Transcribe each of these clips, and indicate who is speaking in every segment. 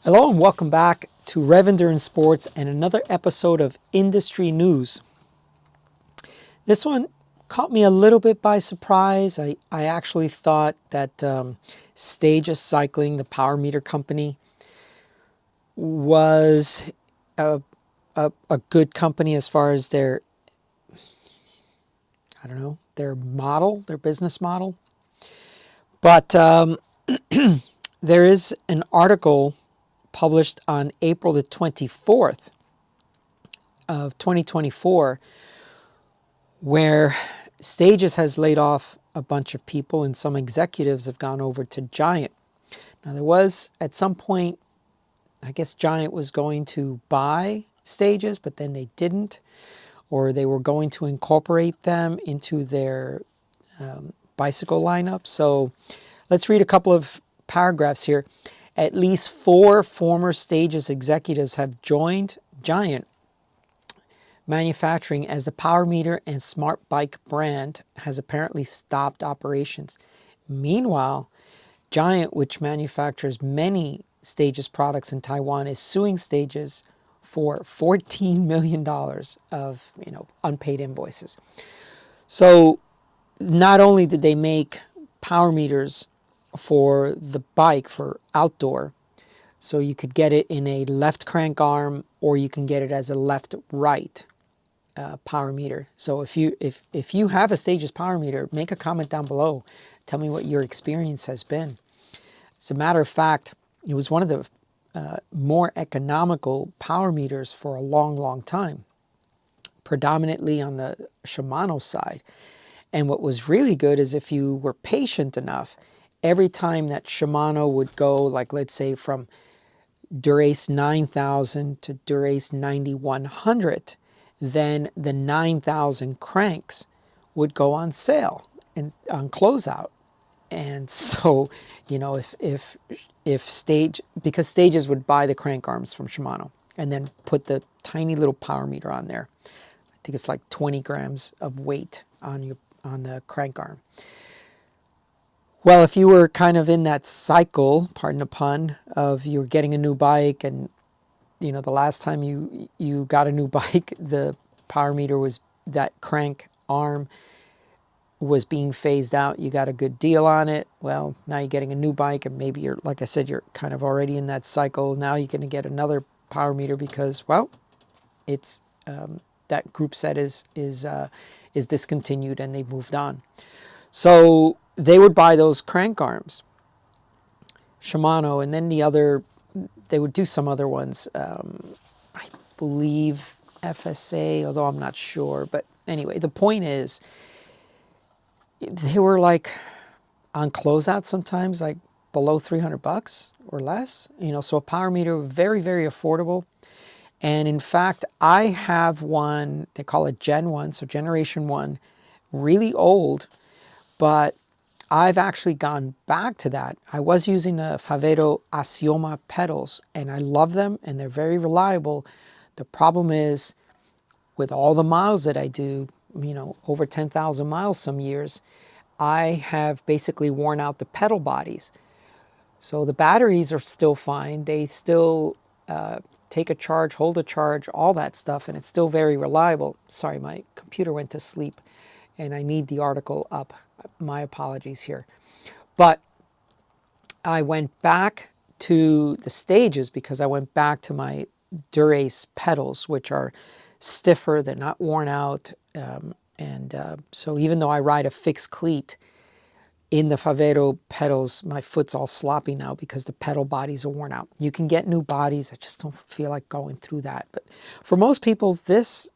Speaker 1: Hello and welcome back to Rev Endurance Sports and another episode of Industry News. This one caught me a little bit by surprise. I actually thought that Stages Cycling, the power meter company, was a good company as far as their model, their business model. But there is an article published on April the 24th of 2024 where Stages has laid off a bunch of people and some executives have gone over to Giant. Now there was at some point, I guess Giant was going to buy Stages, but then they didn't, or they were going to incorporate them into their bicycle lineup. So let's read a couple of paragraphs here. At least 4 former Stages executives have joined Giant Manufacturing as the power meter and smart bike brand has apparently stopped operations. Meanwhile, Giant, which manufactures many Stages products in Taiwan, is suing Stages for $14 million of unpaid invoices. So not only did they make power meters for the bike for outdoor, so you could get it in a left crank arm or you can get it as a left-right power meter. So if you have a Stages power meter, make a comment down below. Tell me what your experience has been. As a matter of fact, it was one of the more economical power meters for a long time, predominantly on the Shimano side. And what was really good is if you were patient enough, every time that Shimano would go, like let's say from Dura-Ace 9000 to Dura-Ace 9100, then the 9,000 cranks would go on sale and on closeout. And so, because Stages would buy the crank arms from Shimano and then put the tiny little power meter on there. I think it's like 20 grams of weight on the crank arm. Well, if you were kind of in that cycle, pardon the pun, of you were getting a new bike and the last time you got a new bike, the power meter was, that crank arm was being phased out. You got a good deal on it. Well, now you're getting a new bike and maybe you're, like I said, you're kind of already in that cycle. Now you're going to get another power meter because, well, it's that group set is discontinued and they've moved on. So they would buy those crank arms, Shimano, and then they would do some other ones. I believe FSA, although I'm not sure. But anyway, the point is, they were like on closeout sometimes, like below $300 or less. So a power meter, very, very affordable. And in fact, I have one, they call it Gen 1, so Generation 1, really old, but I've actually gone back to that. I was using the Favero Asioma pedals, and I love them, and they're very reliable. The problem is, with all the miles that I do, over 10,000 miles some years, I have basically worn out the pedal bodies. So the batteries are still fine. They still take a charge, hold a charge, all that stuff, and it's still very reliable. Sorry, my computer went to sleep, and I need the article up. My apologies here. But I went back to the Stages because I went back to my Dura-Ace pedals, which are stiffer, they're not worn out. So even though I ride a fixed cleat in the Favero pedals, my foot's all sloppy now because the pedal bodies are worn out. You can get new bodies. I just don't feel like going through that. But for most people, this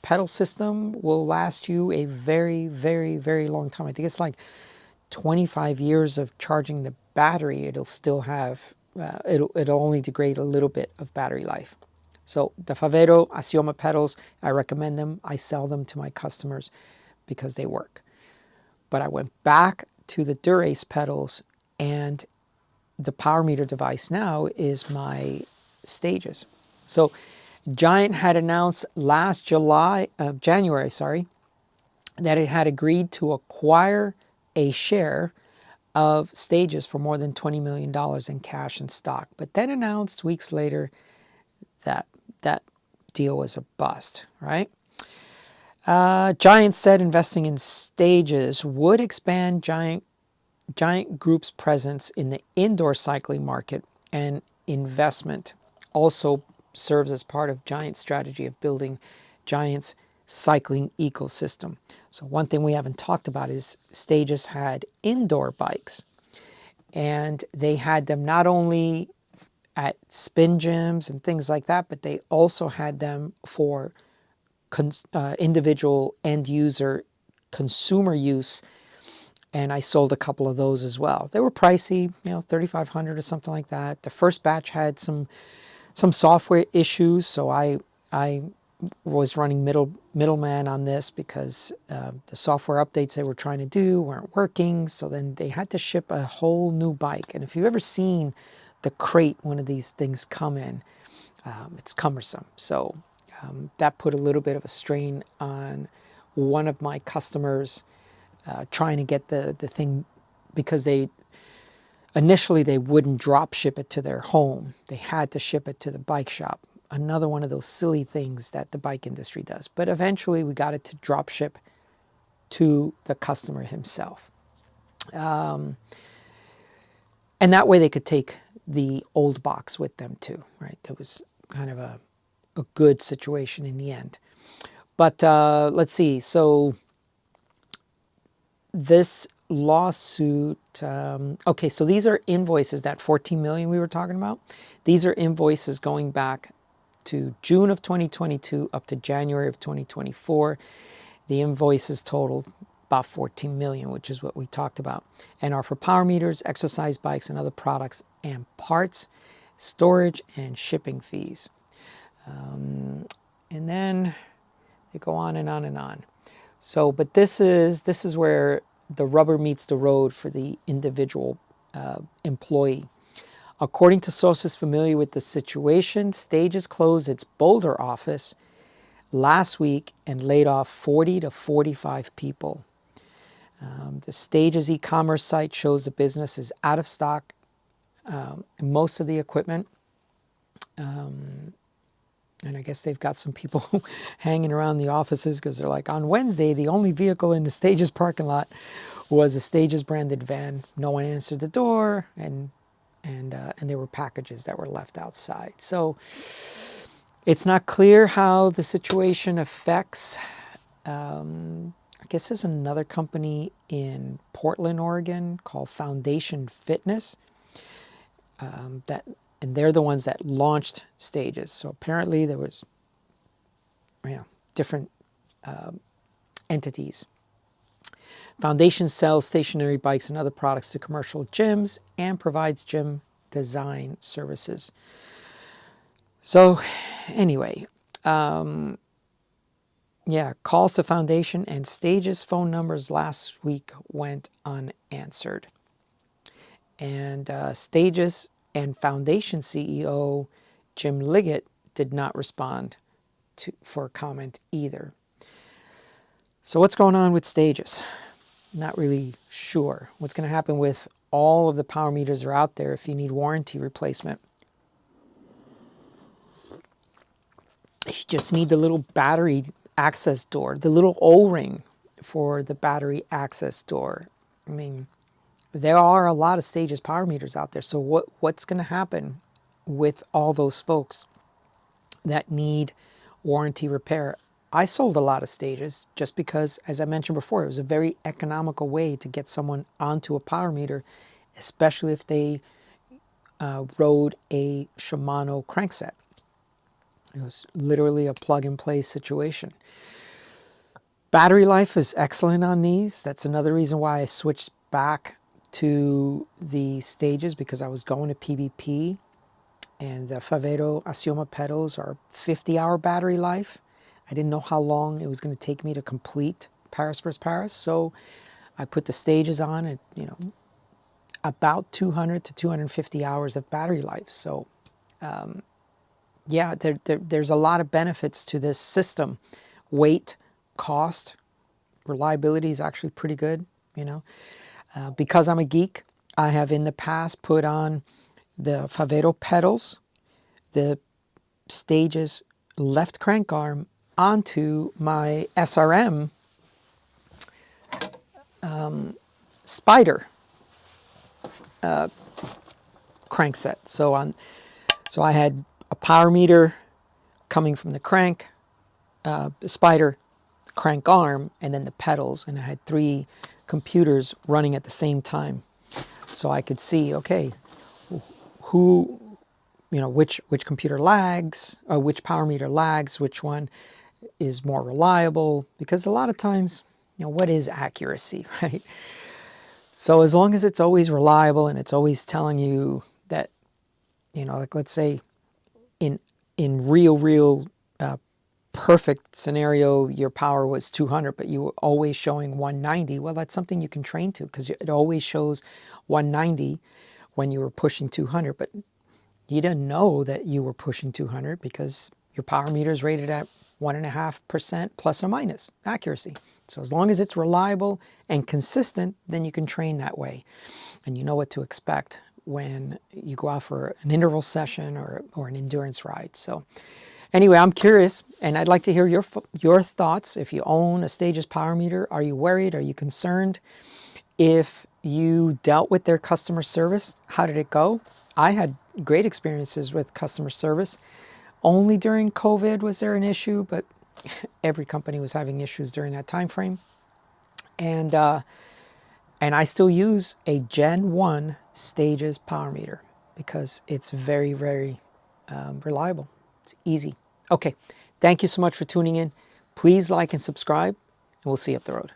Speaker 1: pedal system will last you a very, very, very long time. I think it's like 25 years of charging the battery. It'll still have, it'll only degrade a little bit of battery life. So the Favero Asioma pedals, I recommend them. I sell them to my customers because they work. But I went back to the Dura-Ace pedals, and the power meter device now is my Stages. So Giant had announced last January, that it had agreed to acquire a share of Stages for more than $20 million in cash and stock, but then announced weeks later that that deal was a bust, right? Giant said investing in Stages would expand Giant Group's presence in the indoor cycling market, and investment also serves as part of Giant's strategy of building Giant's cycling ecosystem. So one thing we haven't talked about is Stages had indoor bikes, and they had them not only at spin gyms and things like that, but they also had them for individual end user consumer use, and I sold a couple of those as well. They were pricey, $3,500 or something like that. The first batch had some software issues, so I was running middleman on this because the software updates they were trying to do weren't working. So then they had to ship a whole new bike. And if you've ever seen the crate one of these things come in, it's cumbersome. So that put a little bit of a strain on one of my customers trying to get the thing, because initially they wouldn't drop ship it to their home. They had to ship it to the bike shop. Another one of those silly things that the bike industry does. But eventually we got it to drop ship to the customer himself. And that way they could take the old box with them too, right? That was kind of a good situation in the end. But let's see. So this lawsuit, okay, so these are invoices, that 14 million we were talking about. These are invoices going back to June of 2022 up to January of 2024. The invoices totaled about 14 million, which is what we talked about, and are for power meters, exercise bikes, and other products and parts, storage, and shipping fees. And then they go on and on and on. So, but this is where the rubber meets the road for the individual employee. According to sources familiar with the situation, Stages closed its Boulder office last week and laid off 40 to 45 people. The Stages e-commerce site shows the business is out of stock most of the equipment. And I guess they've got some people hanging around the offices because they're like, on Wednesday, the only vehicle in the Stages parking lot was a Stages branded van. No one answered the door, and there were packages that were left outside. So it's not clear how the situation affects, I guess there's another company in Portland, Oregon called Foundation Fitness, and they're the ones that launched Stages. So apparently there was, different entities. Foundation sells stationary bikes and other products to commercial gyms and provides gym design services. So anyway, calls to Foundation and Stages phone numbers last week went unanswered. And Stages and Foundation CEO Jim Liggett did not respond for comment either. So what's going on with Stages? Not really sure. What's going to happen with all of the power meters that are out there if you need warranty replacement? You just need the little battery access door, the little O-ring for the battery access door. I mean, there are a lot of Stages power meters out there. So what's going to happen with all those folks that need warranty repair? I sold a lot of Stages just because, as I mentioned before, it was a very economical way to get someone onto a power meter, especially if they rode a Shimano crankset. It was literally a plug-and-play situation. Battery life is excellent on these. That's another reason why I switched back to the Stages, because I was going to PBP, and the Favero Asioma pedals are 50-hour battery life. I didn't know how long it was going to take me to complete Paris versus Paris, so I put the Stages on at about 200 to 250 hours of battery life. So there's a lot of benefits to this system. Weight, cost, reliability is actually pretty good. Because I'm a geek, I have in the past put on the Favero pedals, the Stages left crank arm onto my SRM Spider crankset. So I had a power meter coming from the crank, Spider crank arm, and then the pedals, and I had 3 computers running at the same time, so I could see, okay, who, which computer lags, or which power meter lags, which one is more reliable, because a lot of times, what is accuracy, right? So as long as it's always reliable and it's always telling you that, like let's say in real perfect scenario, your power was 200, but you were always showing 190. Well, that's something you can train to, because it always shows 190 when you were pushing 200, but you didn't know that you were pushing 200 because your power meter is rated at 1.5% plus or minus accuracy. So as long as it's reliable and consistent, then you can train that way, and you know what to expect when you go out for an interval session or an endurance ride. So anyway, I'm curious, and I'd like to hear your thoughts. If you own a Stages power meter, are you worried? Are you concerned? If you dealt with their customer service, how did it go? I had great experiences with customer service. Only during COVID was there an issue, but every company was having issues during that time frame. And I still use a Gen 1 Stages power meter because it's very, very reliable. It's easy. Okay, thank you so much for tuning in. Please like and subscribe, and we'll see you up the road.